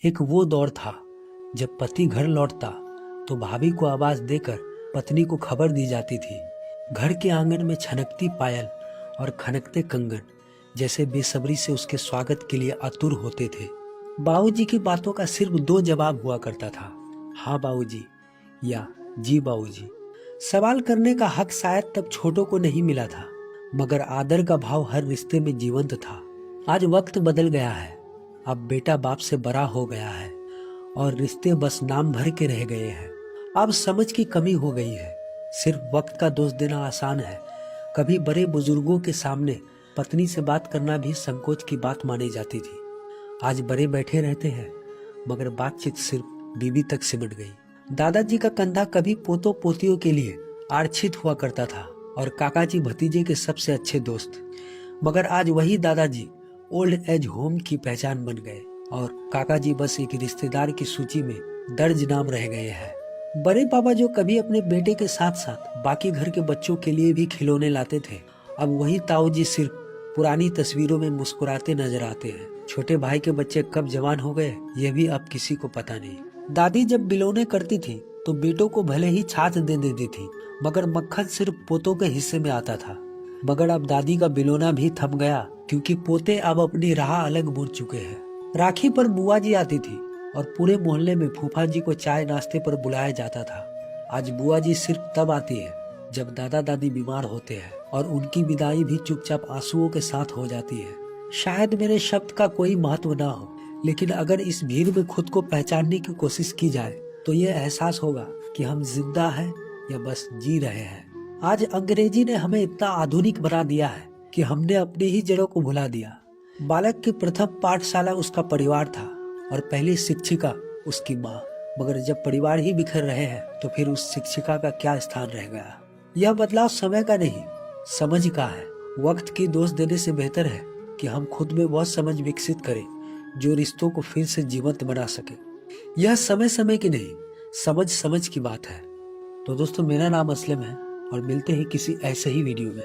एक वो दौर था जब पति घर लौटता तो भाभी को आवाज देकर पत्नी को खबर दी जाती थी। घर के आंगन में छनकती पायल और खनकते कंगन जैसे बेसब्री से उसके स्वागत के लिए आतुर होते थे। बाबूजी की बातों का सिर्फ दो जवाब हुआ करता था, हाँ बाबूजी या जी बाबूजी। सवाल करने का हक शायद तब छोटों को नहीं मिला था, मगर आदर का भाव हर रिश्ते में जीवंत था। आज वक्त बदल गया है, अब बेटा बाप से बड़ा हो गया है और रिश्ते बस नाम भर के रह गए हैं। अब समझ की कमी हो गई है, सिर्फ वक्त का दोष देना आसान है। कभी बड़े बुजुर्गों के सामने पत्नी से बात करना भी संकोच की बात मानी जाती थी। आज बड़े बैठे रहते हैं मगर बातचीत सिर्फ बीवी तक सिमट गई। दादाजी का कंधा कभी पोतों पोतियों के लिए आरक्षित हुआ करता था और काका जी भतीजे के सबसे अच्छे दोस्त, मगर आज वही दादाजी ओल्ड एज होम की पहचान बन गए और काका जी बस एक रिश्तेदार की सूची में दर्ज नाम रह गए हैं। बड़े पापा जो कभी अपने बेटे के साथ साथ बाकी घर के बच्चों के लिए भी खिलौने लाते थे, अब वही ताऊ जी सिर्फ पुरानी तस्वीरों में मुस्कुराते नजर आते हैं। छोटे भाई के बच्चे कब जवान हो गए यह भी अब किसी को पता नहीं। दादी जब बिलोने करती थी तो बेटों को भले ही छाछ दे देती थी, मगर मक्खन सिर्फ पोतों के हिस्से में आता था। मगर अब दादी का बिलोना भी थम गया क्योंकि पोते अब अपनी राह अलग मुड़ चुके हैं। राखी पर बुआ जी आती थी और पूरे मोहल्ले में फूफा जी को चाय नाश्ते पर बुलाया जाता था। आज बुआ जी सिर्फ तब आती है जब दादा दादी बीमार होते हैं और उनकी विदाई भी चुपचाप आंसुओं के साथ हो जाती है। शायद मेरे शब्द का कोई महत्व ना हो, लेकिन अगर इस भीड़ में खुद को पहचानने की कोशिश की जाए तो ये एहसास होगा कि हम जिंदा हैं या बस जी रहे हैं। आज अंग्रेजी ने हमें इतना आधुनिक बना दिया है कि हमने अपनी ही जड़ों को भुला दिया। बालक की प्रथम पाठशाला उसका परिवार था और पहली शिक्षिका उसकी माँ, मगर जब परिवार ही बिखर रहे हैं तो फिर उस शिक्षिका का क्या स्थान रह गया। यह बदलाव समय का नहीं, समझ का है। वक्त की दोष देने से बेहतर है कि हम खुद में वह समझ विकसित करें जो रिश्तों को फिर से जीवंत बना सके। यह समय समय की नहीं, समझ समझ की बात है। तो दोस्तों, मेरा नाम असलम है और मिलते हैं किसी ऐसे ही वीडियो में।